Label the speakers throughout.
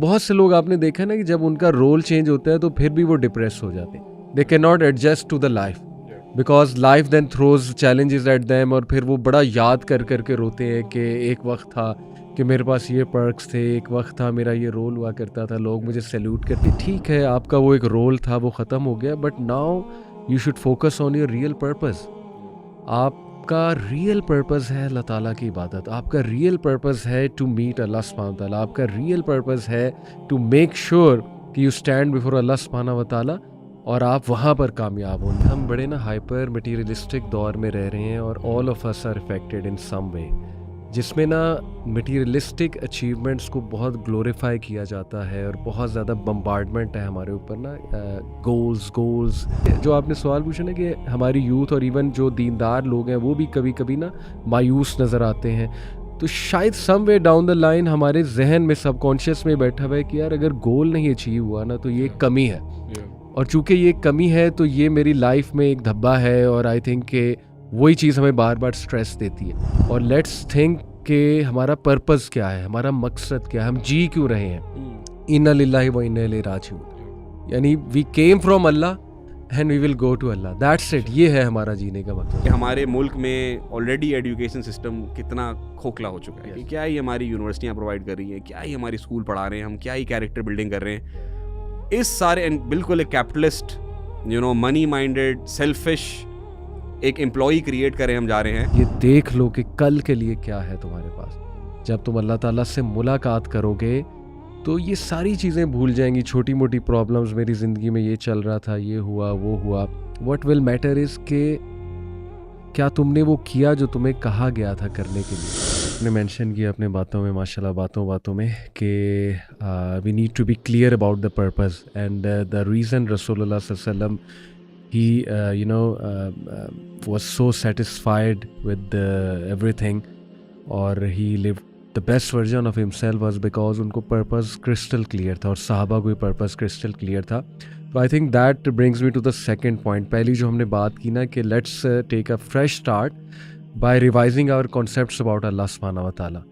Speaker 1: बहुत से लोग आपने देखा ना कि जब उनका रोल चेंज होता है तो फिर भी वो डिप्रेस हो जाते हैं. They can not adjust to the life because life then throws challenges at them, और फिर वो बड़ा याद कर करके रोते हैं कि एक वक्त था कि मेरे पास ये पर्क्स थे, एक वक्त था मेरा ये रोल हुआ करता था, लोग मुझे सैल्यूट करते. ठीक है, आपका वो एक रोल था, वो ख़त्म हो गया, but now you should focus on your real purpose. आपका रियल पर्पस है अल्लाह ताला की इबादत. आपका रियल पर्पस है टू मीट अल्लाह सुब्हानहू व तआला. आपका रियल पर्पस है टू मेक श्योर कि यू स्टैंड बिफोर अल्लाह सुब्हानहू व तआला और आप वहाँ पर कामयाब हों. हम बड़े ना हाइपर मटीरियलिस्टिक दौर में रह रहे हैं और all of us are affected in some way, जिसमें ना मटीरियलिस्टिक अचीवमेंट्स को बहुत ग्लोरीफाई किया जाता है और बहुत ज़्यादा बम्बार्डमेंट है हमारे ऊपर ना. गोल्स जो आपने सवाल पूछा ना कि हमारी यूथ और इवन जो दीनदार लोग हैं वो भी कभी कभी ना मायूस नज़र आते हैं. तो शायद सम वे डाउन द लाइन हमारे जहन में सबकॉन्शियस में बैठा हुआ है कि यार अगर गोल नहीं अचीव हुआ ना तो ये कमी है, और चूंकि ये कमी है तो ये मेरी लाइफ में एक धब्बा है, और आई थिंक कि वही चीज़ हमें बार बार स्ट्रेस देती है. और लेट्स थिंक कि हमारा पर्पस क्या है, हमारा मकसद क्या है, हम जी क्यों रहे हैं. इन्ना लिल्लाहि व इन्ना इलैहि राजिऊन, यानी we came from Allah and we will go to Allah. That's it. ये है हमारा जीने का मकसद.
Speaker 2: हमारे मुल्क में ऑलरेडी एजुकेशन सिस्टम कितना खोखला हो चुका है कि क्या ही हमारी यूनिवर्सिटियाँ प्रोवाइड कर रही हैं, क्या ही हमारी स्कूल पढ़ा रहे हैं, हम क्या ही कैरेक्टर बिल्डिंग कर रहे हैं. इस सारे बिल्कुल एक कैपिटलिस्ट मनी माइंडेड सेल्फिश एक एम्प्लॉई क्रिएट करें हम जा रहे हैं.
Speaker 1: ये देख लो कि कल के लिए क्या है तुम्हारे पास. जब तुम अल्लाह ताला से मुलाकात करोगे तो ये सारी चीज़ें भूल जाएंगी. छोटी मोटी प्रॉब्लम्स, मेरी ज़िंदगी में ये चल रहा था, ये हुआ, वो हुआ. व्हाट विल मैटर इज़ कि क्या तुमने वो किया जो तुम्हें कहा गया था करने के लिए. आपने मेंशन किया अपने बातों में, माशाल्लाह, बातों में कि we need to be clear about the purpose and the reason रसूलुल्लाह सल्लल्लाहु अलैहि वसल्लम he was so satisfied with everything, और he lived the best version of himself was because उनको पर्पस क्रिस्टल क्लियर था और सहाबा को भी पर्पस क्रिस्टल क्लियर था. तो I think that brings me to the second point. पहली जो हमने बात की ना कि let's take a fresh start by revising our concepts about Allah सुब्हानहू व तआला,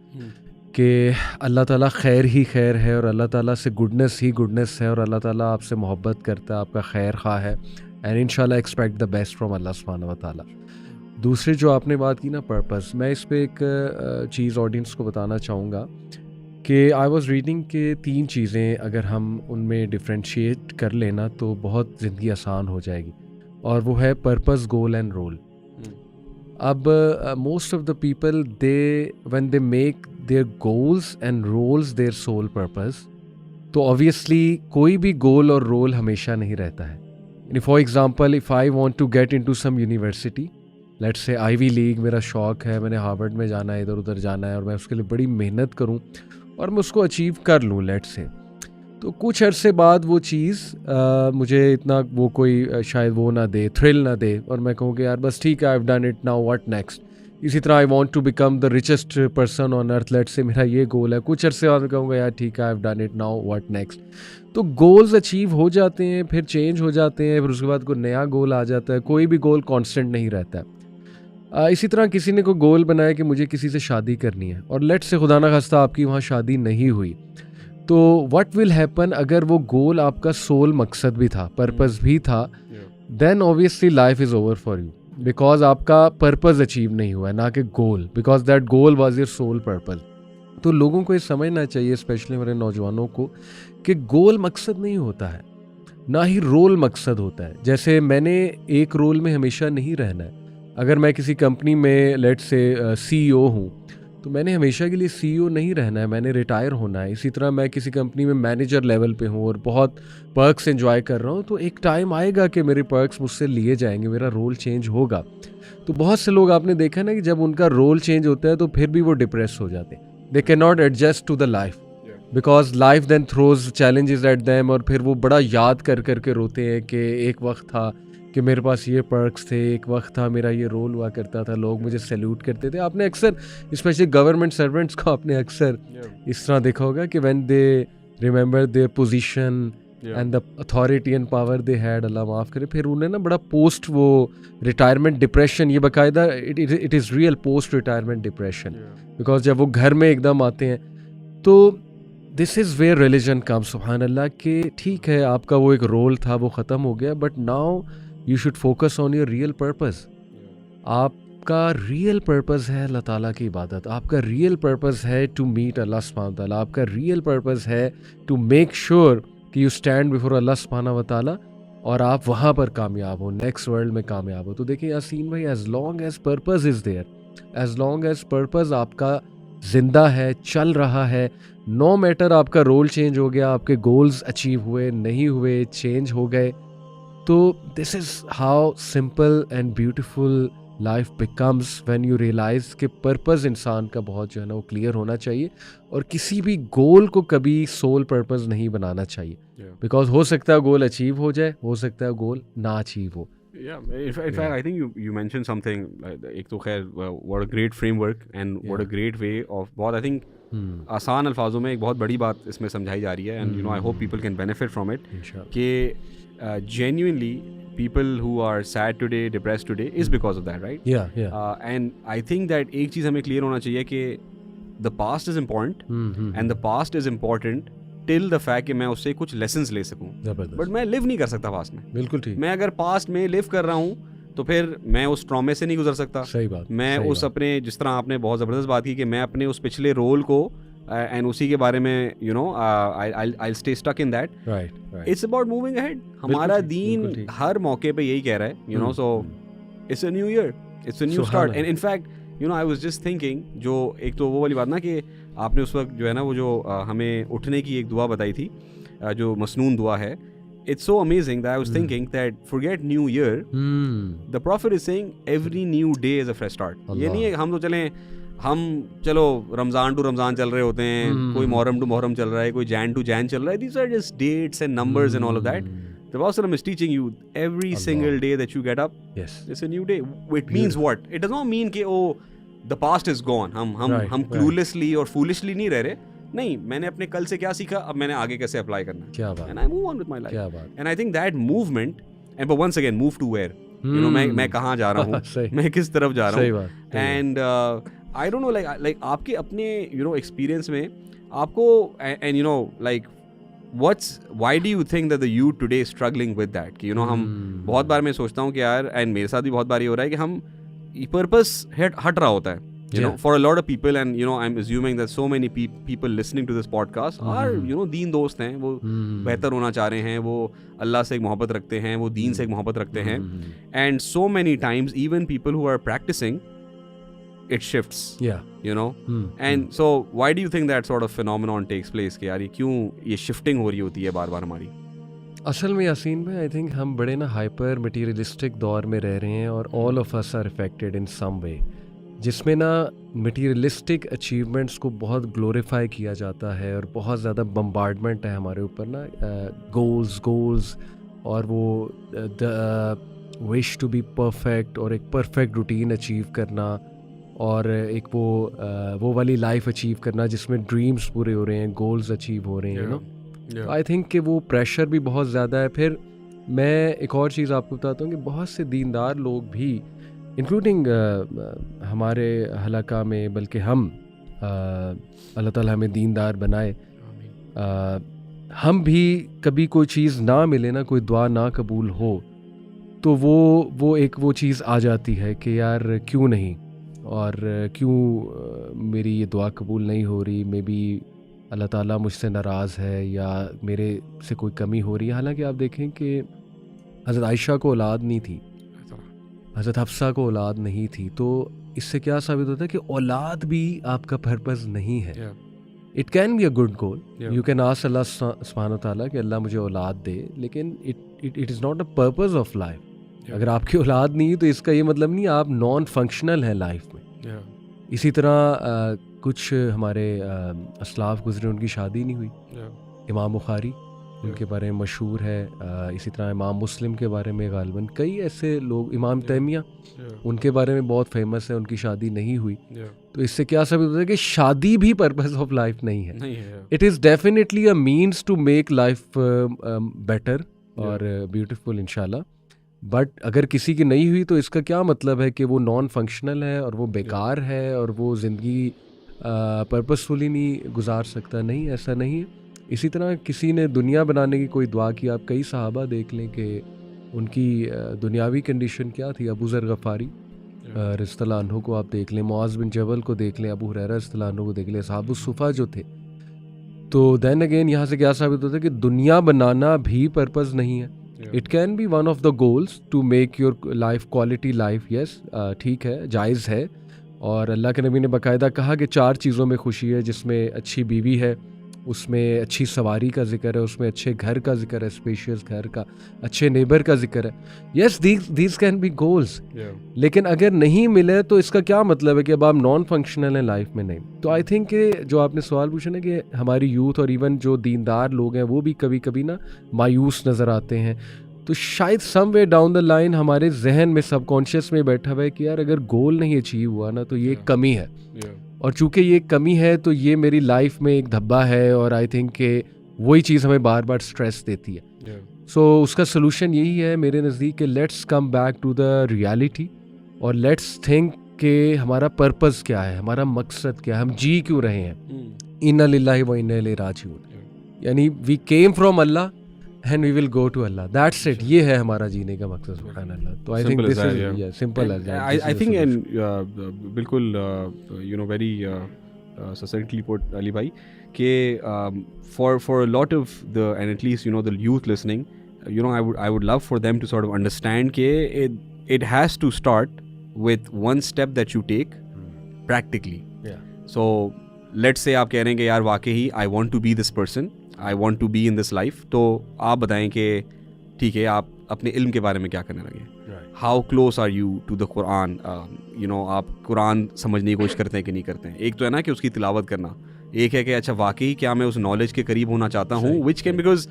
Speaker 1: कि अल्लाह ताला खैर ही खैर है और अल्लाह ताला से गुडनेस ही गुडनेस है, और अल्लाह ताला आपसे मोहब्बत करता है, आपका खैर खा है, एंड इंशाल्लाह एक्सपेक्ट द बेस्ट फ्रॉम अल्लाह सुब्हानहू व तआला. दूसरी जो आपने बात की ना पर्पस, मैं इस पे एक चीज़ ऑडियंस को बताना चाहूँगा कि आई वाज रीडिंग कि 3 चीज़ें अगर हम उनमें डिफ्रेंशिएट कर लेना तो बहुत ज़िंदगी आसान हो जाएगी, और वो है पर्पस, गोल एंड रोल. अब most of the people they when they make their goals and roles their sole purpose, तो ऑब्वियसली कोई भी गोल और रोल हमेशा नहीं रहता है. For example, if I want to get into some university, let's say Ivy League मेरा शौक़ है, मैंने हार्वर्ड में जाना है, इधर उधर जाना है, और मैं उसके लिए बड़ी मेहनत करूं और मैं उसको अचीव कर लूं लेट्स से, तो कुछ अरसे बाद वो चीज़ मुझे इतना वो कोई शायद वो ना दे, थ्रिल ना दे, और मैं कहूँ कि यार बस ठीक है, I have done it, now what next. इसी तरह I want to become the richest person on earth, let's say मेरा ये गोल है. कुछ अरसे बाद मैं कहूँगा यार ठीक है, I have done it, now what next. तो गोल्स अचीव हो जाते हैं, फिर चेंज हो जाते हैं, फिर उसके बाद कोई नया गोल आ जाता है. कोई भी गोल कांस्टेंट नहीं रहता है. इसी तरह किसी ने कोई गोल बनाया कि मुझे किसी से शादी करनी है, और लेट्स से खुदा ना खास्ता आपकी वहाँ शादी नहीं हुई, तो व्हाट विल हैपन अगर वो गोल आपका सोल मकसद भी था, पर्पस भी था, then obviously life is over for you, because आपका पर्पस अचीव नहीं हुआ है, ना कि goal, because that goal was your soul purpose. तो लोगों को ये समझना चाहिए, स्पेशली हमारे नौजवानों को, कि गोल मकसद नहीं होता है, ना ही रोल मकसद होता है. जैसे मैंने एक रोल में हमेशा नहीं रहना है. अगर मैं किसी कंपनी में लेट्स से CEO हूँ, तो मैंने हमेशा के लिए CEO नहीं रहना है, मैंने रिटायर होना है. इसी तरह मैं किसी कंपनी में मैनेजर लेवल पे हूँ और बहुत पर्क्स एंजॉय कर रहा हूँ, तो एक टाइम आएगा कि मेरे पर्क्स मुझसे लिए जाएंगे, मेरा रोल चेंज होगा. तो बहुत से लोग आपने देखा ना कि जब उनका रोल चेंज होता है तो फिर भी वो डिप्रेस हो जाते हैं. They can not adjust to the life because life then throws challenges at them, और फिर वो बड़ा याद कर करके रोते हैं कि एक वक्त था कि मेरे पास ये पर्क्स थे, एक वक्त था मेरा ये रोल हुआ करता था, लोग मुझे सैल्यूट करते थे. आपने अक्सर स्पेशली गवर्नमेंट सर्वेंट्स को आपने अक्सर इस तरह देखा होगा कि when they remember their position and the authority and power they had, Allah माफ़ करे, फिर उन्हें ना बड़ा पोस्ट वो रिटायरमेंट डिप्रेशन, ये बाकायदा it is real post retirement depression, because जब वो घर में एकदम आते हैं तो दिस इज़ वेयर रिलीजन कम, सुभान अल्लाह, कि ठीक है आपका वो एक रोल था वो ख़त्म हो गया, but now you should focus on your real purpose. आपका रियल पर्पस है अल्लाह ताला की इबादत, आपका रियल पर्पस है टू मीट अल्लाह सुब्हानहू व तआला, आपका रियल पर्पस है टू मेक श्योर कि यू स्टैंड बिफोर अल्लाह सुब्हानहू व तआला और आप वहाँ पर कामयाब हो, नेक्स्ट वर्ल्ड में कामयाब हो। तो देखिए यासीन भाई, as long as purpose is there, as long as purpose आपका जिंदा है, चल रहा है, नो मैटर आपका रोल चेंज हो गया, आपके गोल्स अचीव हुए नहीं हुए, चेंज हो गए, तो this is how simple and beautiful life becomes when you realize कि पर्पस इंसान का बहुत जो है ना वो क्लियर होना चाहिए, और किसी भी गोल को कभी सोल पर्पस नहीं बनाना चाहिए, बिकॉज हो सकता है गोल अचीव हो जाए, हो सकता है गोल ना अचीव हो।
Speaker 2: Yeah, in fact, I think you mentioned something. एक तो खैर, what a great framework and what a great way of, बहुत I think आसान अल्फाजों में एक बहुत बड़ी बात इसमें समझाई जा रही है, and you know I hope people can benefit from it. कि genuinely people who are sad today, depressed today is because of that, right?
Speaker 1: Yeah.
Speaker 2: And I think that एक चीज़ हमें clear होना चाहिए कि the past is important, and the past is important till the fact कि मैं उससे कुछ lessons ले सकूं, बट मैं लिव नहीं कर सकता पास्ट में।
Speaker 1: बिल्कुल ठीक।
Speaker 2: मैं अगर पास्ट में लिव कर रहा हूं तो फिर मैं उस ट्रॉमे से नहीं गुजर सकता।
Speaker 1: सही बात।
Speaker 2: मैं उस अपने, जिस तरह आपने बहुत ज़बरदस्त बात की कि मैं अपने उस पिछले रोल को एंड उसी के बारे में you know I stay stuck in that.
Speaker 1: Right.
Speaker 2: It's about moving ahead. हमारा दीन हर मौके पे यही कह रहा है, you know, so it's a new year, it's a new start. And in fact you know I was just thinking, जो एक तो वो वाली बात ना कि आपने उस वक्त जो है ना वो जो हमें उठने की एक दुआ बताई थी, जो मसनून दुआ है, it's so amazing that I was thinking that forget new year, the prophet is saying every new day is a fresh start. ये नहीं है हम तो चलो रमज़ान टू रमज़ान चल रहे होते हैं, कोई मुहर्रम टू मुहर्रम चल रहा है, कोई जैन टू जैन चल रहा है, these are just dates and numbers and all of that. The Prophet is teaching you every single day that you get up,
Speaker 1: yes,
Speaker 2: it's a new day. It means what? It does not mean कि the past is gone, हम cluelessly और foolishly नहीं रह रहे। नहीं, मैंने अपने कल से क्या सीखा, अब मैंने आगे कैसे अप्लाई करना है,
Speaker 1: क्या बात,
Speaker 2: and I move on with my life.
Speaker 1: क्या बात।
Speaker 2: And I think that movement, and but once again move to where, you know, मैं कहाँ जा रहा हूँ, मैं किस तरफ जा रहा हूँ, and I don't know, like आपके अपने you know experience में आपको and you know like why do you think that the youth today is struggling with that, कि you know हम बहुत बार मैं सोचता हूँ कि यार, and मेरे साथ भी बहुत बार ये हो रहा है कि हम पर्पस हट रहा होता है, you know, for a lot of people, and you know I'm assuming that so many people listening to this podcast are you know दीन दोस्त हैं, वो बेहतर होना चाह रहे हैं, वो अल्लाह से एक मोहब्बत रखते हैं, वो दीन से एक मोहब्बत रखते हैं, and so many times even people who are practicing it shifts, you know, and so why do you think that sort of phenomenon takes place कि यार ये क्यों ये shifting हो रही होती है बार बार हमारी?
Speaker 1: असल में यासीन भाई, आई थिंक हम बड़े ना हाइपर मटीरियलिस्टिक दौर में रह रहे हैं, और all of us are affected in some way, जिसमें ना मटीरियलिस्टिक अचीवमेंट्स को बहुत ग्लोरीफाई किया जाता है, और बहुत ज़्यादा बम्बार्डमेंट है हमारे ऊपर ना, गोल्स और वो the wish to be perfect, और एक परफेक्ट रूटीन अचीव करना, और एक वो वाली लाइफ अचीव करना जिसमें ड्रीम्स पूरे हो रहे हैं, गोल्स अचीव हो रहे हैं, यू नो। आई थिंक कि वो प्रेशर भी बहुत ज़्यादा है। फिर मैं एक और चीज़ आपको बताता हूँ कि बहुत से दीनदार लोग भी, इंक्लूडिंग हमारे हलका में, बल्कि हम अल्लाह ताला हमें दीनदार बनाए, हम भी कभी कोई चीज़ ना मिले ना, कोई दुआ ना कबूल हो, तो वो एक वो चीज़ आ जाती है कि यार क्यों नहीं, और क्यों मेरी ये दुआ कबूल नहीं हो रही, मे बी अल्लाह ताला मुझसे नाराज़ है, या मेरे से कोई कमी हो रही है। हालांकि आप देखें कि हज़रत आयशा को औलाद नहीं थी, हज़रत हफ्सा को औलाद नहीं थी, तो इससे क्या साबित होता है कि औलाद भी आपका पर्पस नहीं है। It can be a good goal, you can ask Allah सुब्हानहू तआला कि अल्लाह मुझे औलाद दे, लेकिन it is not a purpose of life. अगर आपकी औलाद नहीं है तो इसका ये मतलब नहीं आप नॉन फंक्शनल हैं लाइफ में। इसी तरह कुछ हमारे असलाफ गुजरे, उनकी शादी नहीं हुई। इमाम बुखारी उनके बारे में मशहूर है, इसी तरह इमाम मुस्लिम के बारे में गालिबन कई ऐसे लोग, इमाम तैमिया उनके बारे में बहुत फेमस है, उनकी शादी नहीं हुई। तो इससे क्या साबित होता है कि शादी भी पर्पस ऑफ लाइफ नहीं है। It is definitely a means to make life better और ब्यूटीफुल इंशाल्लाह, बट अगर किसी की नहीं हुई तो इसका क्या मतलब है कि वो नॉन फंक्शनल है और वो बेकार है और वो ज़िंदगी पर्पसफुली नहीं गुजार सकता, नहीं, ऐसा नहीं है। इसी तरह किसी ने दुनिया बनाने की कोई दुआ की, आप कई सहाबा देख लें कि उनकी दुनियावी कंडीशन क्या थी। अबू ज़र गफ़ारी रज़ियल्लाहु अन्हु को आप देख लें, मुआज़ बिन जबल को देख लें, अबू हुरैरा रज़ियल्लाहु अन्हु को देख लें, असहाबुस सुफ़ा जो थे। तो देन अगेन यहाँ से क्या साबित होता है कि दुनिया बनाना भी पर्पस नहीं है। It can be one of the goals to make your life quality life, yes, ठीक है, जायज़ है। और अल्लाह के नबी ने बाकायदा कहा कि 4 चीज़ों में खुशी है, जिसमें अच्छी बीवी है, उसमें अच्छी सवारी का जिक्र है, उसमें अच्छे घर का जिक्र है, स्पेशियस घर का, अच्छे नेबर का जिक्र है। Yes, these can be goals. लेकिन अगर नहीं मिले तो इसका क्या मतलब है कि अब आप नॉन फंक्शनल हैं लाइफ में? नहीं। तो आई थिंक कि जो आपने सवाल पूछा ना कि हमारी यूथ और इवन जो दीनदार लोग हैं वो भी कभी कभी ना मायूस नज़र आते हैं, तो शायद समवे डाउन द लाइन हमारे जहन में सबकॉन्शियस में बैठा हुआ है कि यार अगर गोल नहीं अचीव हुआ ना तो ये कमी है, और चूंकि ये कमी है तो ये मेरी लाइफ में एक धब्बा है, और आई थिंक कि वही चीज़ हमें बार बार स्ट्रेस देती है। सो उसका सलूशन यही है मेरे नज़दीक कि let's come back to the reality और लेट्स थिंक कि हमारा पर्पस क्या है, हमारा मकसद क्या है, हम जी क्यों रहे हैं। इन्ना लिल्लाहि व इन्ना इलैहि राजिऊन, यानी we came from Allah and we will go to Allah. That's it. ये है हमारा जीने का मकसद, सुभान अल्लाह। तो I think this is simple as that.
Speaker 2: I think and बिल्कुल you know very succinctly put Ali bhai कि for a lot of the, and at least you know the youth listening, you know I would love for them to sort of understand कि it has to start with one step that you take practically.
Speaker 1: Yeah.
Speaker 2: So let's say आप कह रहे हैं कि यार वाकई I want to be this person, I want to be in this life, तो आप बताएं कि ठीक है आप अपने इल्म के बारे में क्या करने लगे। How close are you to the Quran, you know आप कुरान समझने की कोशिश करते हैं कि नहीं करते हैं। एक तो है ना कि उसकी तिलावत करना, एक है कि अच्छा वाकई क्या मैं उस नॉलेज के करीब होना चाहता हूँ, which can, because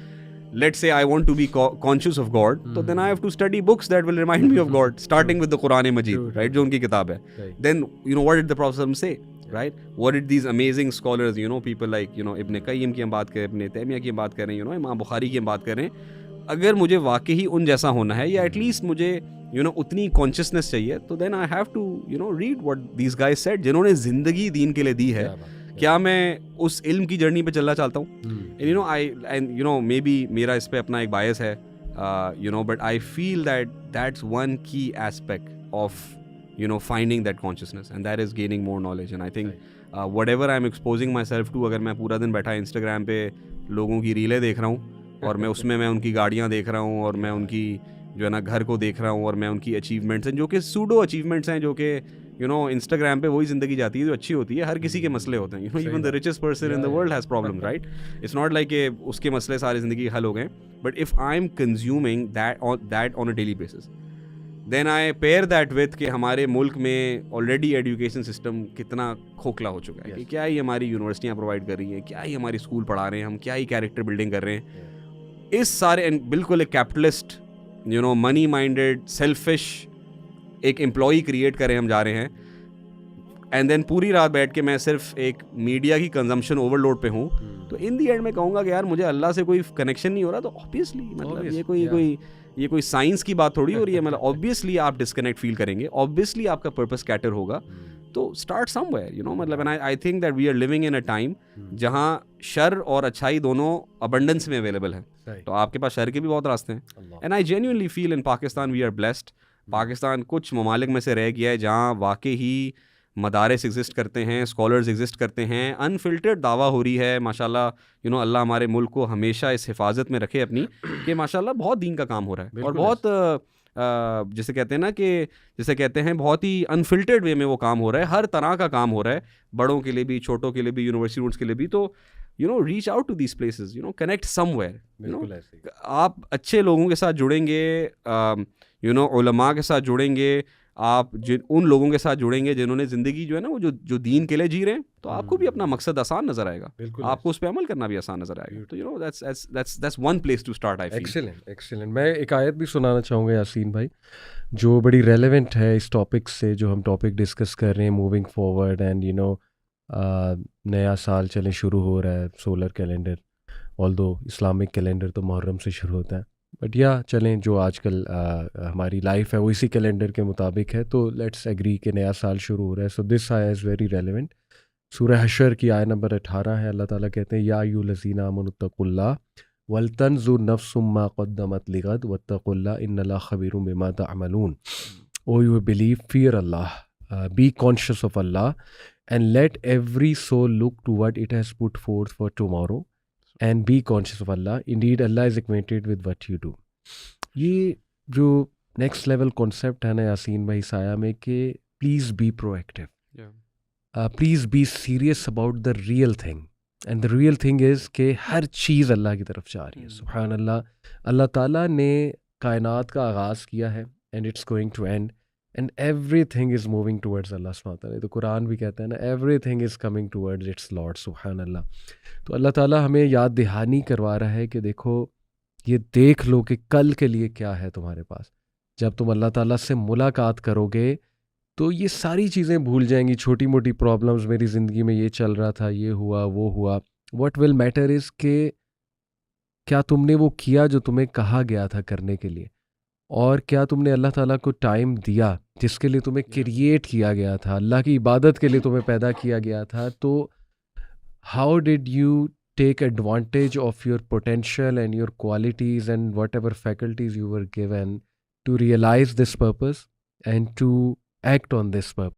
Speaker 2: let's say I want to be conscious of God, so then I have to study books that will remind me of God, starting with the Quran Majid, right, जो उनकी किताब है। Then you know what did the Prophet say, right? What did these amazing scholars, you know, people like, you know, इब्न क़य्यिम की हम बात करें, इब्न तैमिया की हम बात करें, you know, इमाम बुखारी की हम बात करें, अगर मुझे वाकई उन जैसा होना है या एटलीस्ट मुझे you know उतनी कॉन्शियसनेस चाहिए, तो then I have to you know read what these guys said, जिन्होंने ज़िंदगी दीन के लिए दी है। क्या मैं उस इल्म की जर्नी पे चलना चाहता हूँ? You know I and you know maybe मेरा इस पे अपना एक बायस है, you know, but I feel that's one key aspect of you know finding that consciousness, and that is gaining more knowledge. And I think whatever I'm exposing myself to, अगर मैं पूरा दिन बैठा Instagram पे लोगों की रीलें देख रहा हूँ और मैं उसमें मैं उनकी गाड़ियाँ देख रहा हूँ और मैं उनकी जो है ना घर को देख रहा हूँ और मैं उनकी अचीवमेंट्स हैं जो कि सूडो अचीवमेंट्स हैं, जो कि यू नो इंस्टाग्राम पे वही ज़िंदगी जाती है जो अच्छी होती है। हर किसी के मसले होते हैं, you know even the richest person in the world has problem, right? It's not like कि उसके मसले सारी ज़िंदगी हल हो गए, but if I am consuming that on a daily basis, then I pair that with कि हमारे मुल्क में ऑलरेडी एजुकेशन सिस्टम कितना खोखला हो चुका है कि क्या ही हमारी यूनिवर्सिटियाँ प्रोवाइड कर रही हैं, क्या ही हमारी स्कूल पढ़ा रहे हैं, हम क्या ही कैरेक्टर बिल्डिंग कर रहे हैं। इस सारे बिल्कुल एक capitalist you know money minded selfish एक एम्प्लॉई क्रिएट करें हम जा रहे हैं, एंड देन पूरी रात बैठ के मैं सिर्फ एक मीडिया की कंजम्पशन ओवरलोड पे हूँ। तो इन दी एंड मैं कहूँगा कि यार मुझे अल्लाह से कोई कनेक्शन नहीं हो रहा, तो ऑब्वियसली मतलब ये कोई साइंस की बात थोड़ी हो रही है, मतलब ऑब्वियसली आप डिस्कनेक्ट फील करेंगे, ऑब्वियसली आपका पर्पस स्कैटर होगा। तो स्टार्ट समवेयर, यू नो, मतलब and I think that we are living in a time जहाँ शर और अच्छाई दोनों अबंडेंस में अवेलेबल है। तो आपके पास शर के भी बहुत रास्ते हैं, and I genuinely feel in Pakistan we are blessed. Pakistan कुछ ममालिक में से रह गया है जहाँ वाकई ही मदारिस एग्जिस्ट करते हैं, स्कॉलर्स एग्जिस्ट करते हैं, अनफिल्टर्ड दावा हो रही है माशाल्लाह। यू नो अल्लाह हमारे मुल्क को हमेशा इस हिफाजत में रखे अपनी, कि माशाल्लाह बहुत दीन का काम हो रहा है और बहुत जैसे कहते हैं ना कि जैसे कहते हैं बहुत ही अनफिल्टर्ड वे में वो काम हो रहा है, हर तरह का काम हो रहा है, बड़ों के लिए भी, छोटों के लिए भी, यूनिवर्सिटी स्टूडेंट्स के लिए भी। तो you know reach out to these places, you know connect somewhere, you know आप अच्छे लोगों के साथ जुड़ेंगे, यू नो उलमा के साथ जुड़ेंगे, आप उन लोगों के साथ जुड़ेंगे जिन्होंने ज़िंदगी जो है ना वो जो दीन के लिए जी रहे हैं, तो आपको भी अपना मकसद आसान नज़र आएगा, आपको उस पर अमल करना भी आसान नज़र आएगा। तो you know that's one place to start. I feel
Speaker 1: excellent. मैं एक आयत भी सुनाना चाहूँगा यासीन भाई, जो बड़ी रेलेवेंट है इस टॉपिक से जो हम टॉपिक डिस्कस कर रहे हैं, moving forward. And you no नया साल चले शुरू हो रहा है, solar calendar, although Islamic calendar तो मुहर्रम से शुरू होता है, बट या चलें जो आजकल हमारी लाइफ है वो इसी कैलेंडर के मुताबिक है। तो लेट्स एग्री कि नया साल शुरू हो रहा है, सो दिस आया इज़ वेरी रेलेवेंट। सूरह हशर की आय नंबर 18 है। अल्लाह ताला कहते हैं या अय्युहल्लज़ीना आमनुत्तक़ुल्लाह वलतंजुर नफ्सुम मा क़द्दमत लिगद वत्तक़ुल्लाह इन्नल्लाहा ख़बीरुम बिमा तअमलून। O you believe, fear Allah, be conscious of Allah, and let every soul look to what it has put forth for tomorrow, and be conscious of Allah. Indeed, Allah is acquainted with what you do. ये जो next level concept है ना यासीन भाई साया में कि please be proactive, please be serious about the real thing, and the real thing is कि हर चीज़ अल्लाह की तरफ जा रही है। सुभान अल्लाह, अल्लाह ताला ने कायनात का आगाज़ किया है and it's going to end, and everything is moving towards Allah सुब्हानहू व तआला। तो कुरान भी कहता है ना, everything is coming towards its lord. सुभान अल्लाह। तो अल्लाह ताला हमें याद दहानी करवा रहा है कि देखो, ये देख लो कि कल के लिए क्या है तुम्हारे पास। जब तुम अल्लाह ताला से मुलाकात करोगे तो ये सारी चीज़ें भूल जाएंगी, छोटी मोटी प्रॉब्लम्स, मेरी ज़िंदगी में ये चल रहा था, ये हुआ वो हुआ। व्हाट विल मैटर इज़ कि क्या तुमने वो किया जो तुम्हें कहा गया था करने के लिए, और क्या तुमने अल्लाह ताला को टाइम दिया जिसके लिए तुम्हें क्रिएट किया गया था, अल्लाह की इबादत के लिए तुम्हें पैदा किया गया था। तो how did you take advantage of your potential and your qualities and whatever faculties you were given to realize this purpose and to act on this purpose?